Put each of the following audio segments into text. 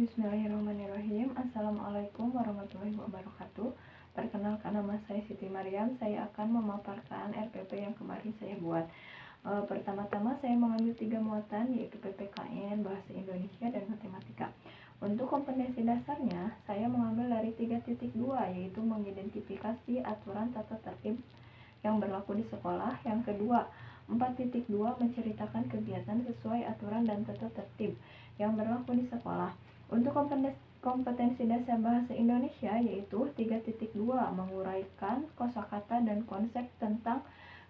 Bismillahirrahmanirrahim. Assalamualaikum warahmatullahi wabarakatuh. Perkenalkan, nama saya Siti Maryam. Saya akan memaparkan RPP yang kemarin saya buat. Pertama-tama saya mengambil 3 muatan, yaitu PPKN, Bahasa Indonesia, dan Matematika. Untuk kompetensi dasarnya, saya mengambil dari 3.2, yaitu mengidentifikasi aturan tata tertib yang berlaku di sekolah. Yang kedua, 4.2, menceritakan kegiatan sesuai aturan dan tata tertib yang berlaku di sekolah. Untuk kompetensi dasar bahasa Indonesia, yaitu 3.2, menguraikan kosakata dan konsep tentang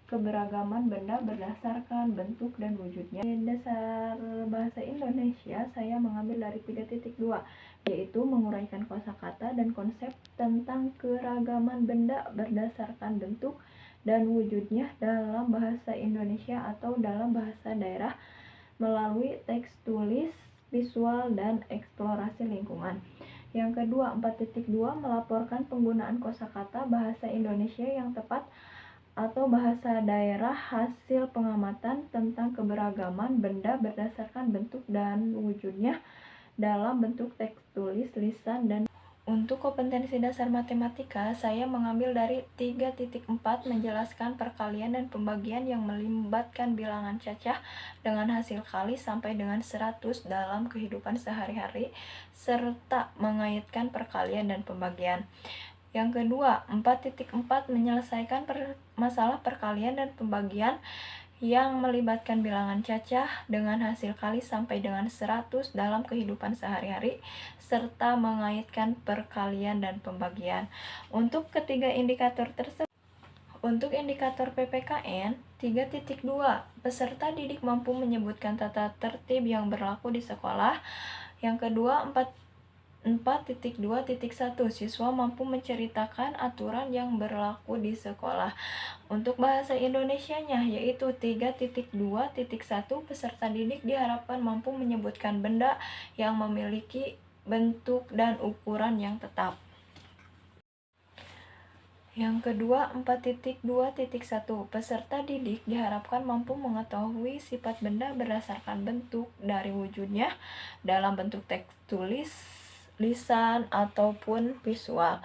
keberagaman benda berdasarkan bentuk dan wujudnya. Di dasar bahasa Indonesia, saya mengambil dari 3.2, yaitu menguraikan kosakata dan konsep tentang keragaman benda berdasarkan bentuk dan wujudnya dalam bahasa Indonesia atau dalam bahasa daerah melalui teks tulis, visual, dan eksplorasi lingkungan. Yang kedua, 4.2, melaporkan penggunaan kosakata bahasa Indonesia yang tepat atau bahasa daerah hasil pengamatan tentang keberagaman benda berdasarkan bentuk dan wujudnya dalam bentuk teks tulis, lisan, dan untuk kompetensi dasar matematika, saya mengambil dari 3.4, menjelaskan perkalian dan pembagian yang melibatkan bilangan cacah dengan hasil kali sampai dengan 100 dalam kehidupan sehari-hari, serta mengaitkan perkalian dan pembagian. Yang kedua, 4.4, menyelesaikan masalah perkalian dan pembagian yang melibatkan bilangan cacah dengan hasil kali sampai dengan 100 dalam kehidupan sehari-hari, serta mengaitkan perkalian dan pembagian. Untuk ketiga indikator tersebut, untuk indikator PPKN 3.2, peserta didik mampu menyebutkan tata tertib yang berlaku di sekolah. Yang kedua, 4.2.1, siswa mampu menceritakan aturan yang berlaku di sekolah. Untuk bahasa Indonesianya, yaitu 3.2.1, peserta didik diharapkan mampu menyebutkan benda yang memiliki bentuk dan ukuran yang tetap. Yang kedua, 4.2.1, peserta didik diharapkan mampu mengetahui sifat benda berdasarkan bentuk dari wujudnya dalam bentuk teks tulis, lisan, ataupun visual.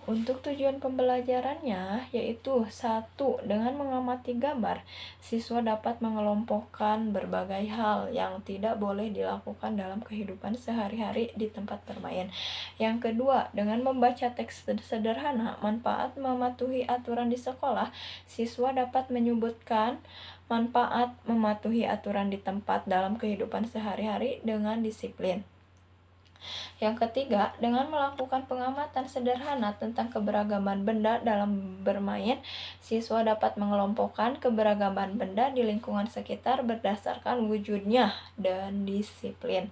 Untuk tujuan pembelajarannya, yaitu 1. Dengan mengamati gambar, siswa dapat mengelompokkan berbagai hal yang tidak boleh dilakukan dalam kehidupan sehari-hari di tempat bermain. Yang kedua, dengan membaca teks sederhana, manfaat mematuhi aturan di sekolah, siswa dapat menyebutkan manfaat mematuhi aturan di tempat dalam kehidupan sehari-hari dengan disiplin. Yang ketiga, dengan melakukan pengamatan sederhana tentang keberagaman benda dalam bermain, siswa dapat mengelompokkan keberagaman benda di lingkungan sekitar berdasarkan wujudnya dan disiplin.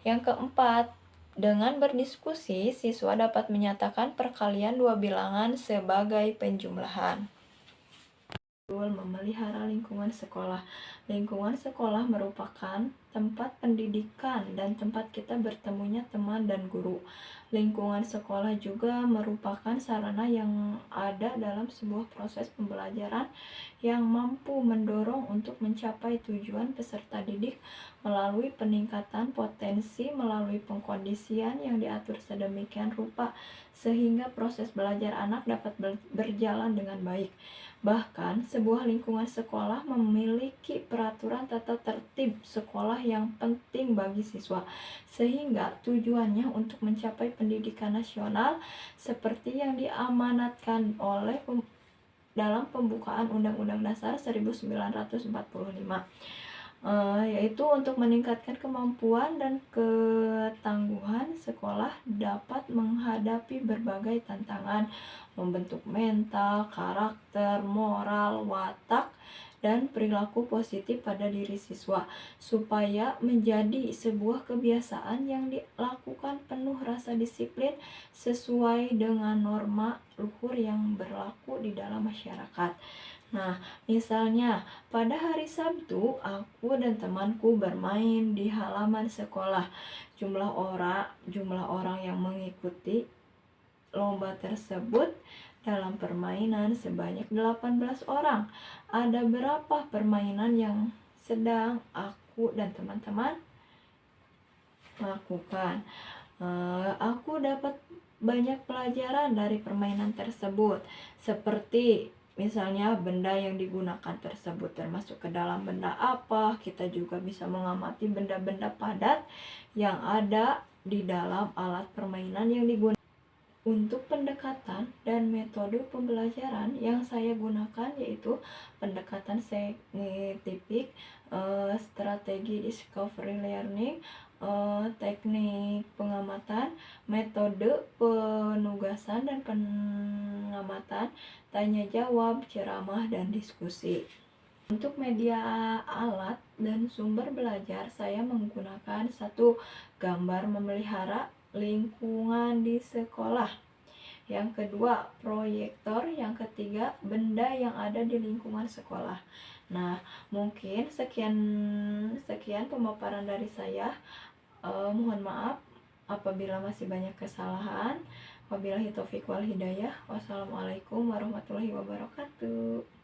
Yang keempat, dengan berdiskusi, siswa dapat menyatakan perkalian dua bilangan sebagai penjumlahan. Memelihara lingkungan sekolah. Lingkungan sekolah merupakan tempat pendidikan dan tempat kita bertemunya teman dan guru. Lingkungan sekolah juga merupakan sarana yang ada dalam sebuah proses pembelajaran yang mampu mendorong untuk mencapai tujuan peserta didik melalui peningkatan potensi melalui pengkondisian yang diatur sedemikian rupa sehingga proses belajar anak dapat berjalan dengan baik. Bahkan, sebuah lingkungan sekolah memiliki peraturan tata tertib sekolah yang penting bagi siswa, sehingga tujuannya untuk mencapai pendidikan nasional seperti yang diamanatkan oleh dalam pembukaan Undang-Undang Dasar 1945. Yaitu untuk meningkatkan kemampuan dan ketangguhan sekolah dapat menghadapi berbagai tantangan, membentuk mental, karakter, moral, watak, dan perilaku positif pada diri siswa, supaya menjadi sebuah kebiasaan yang dilakukan penuh rasa disiplin sesuai dengan norma luhur yang berlaku di dalam masyarakat. Nah, misalnya pada hari Sabtu, aku dan temanku bermain di halaman sekolah. Jumlah orang yang mengikuti lomba tersebut dalam permainan sebanyak 18 orang. Ada berapa permainan yang sedang aku aku dan teman-teman lakukan. Aku dapat banyak pelajaran dari permainan tersebut, seperti misalnya benda yang digunakan tersebut termasuk ke dalam benda apa. Kita juga bisa mengamati benda-benda padat yang ada di dalam alat permainan yang digunakan. Untuk pendekatan dan metode pembelajaran yang saya gunakan yaitu pendekatan saintifik, strategi discovery learning, teknik pengamatan, metode penugasan dan pengamatan, tanya jawab, ceramah, dan diskusi. Untuk media alat dan sumber belajar, saya menggunakan satu, gambar memelihara lingkungan di sekolah. Yang kedua, proyektor. Yang ketiga, benda yang ada di lingkungan sekolah. Nah, mungkin sekian pemaparan dari saya. Mohon maaf apabila masih banyak kesalahan. Wabillahi taufiq wal hidayah. Wassalamualaikum warahmatullahi wabarakatuh.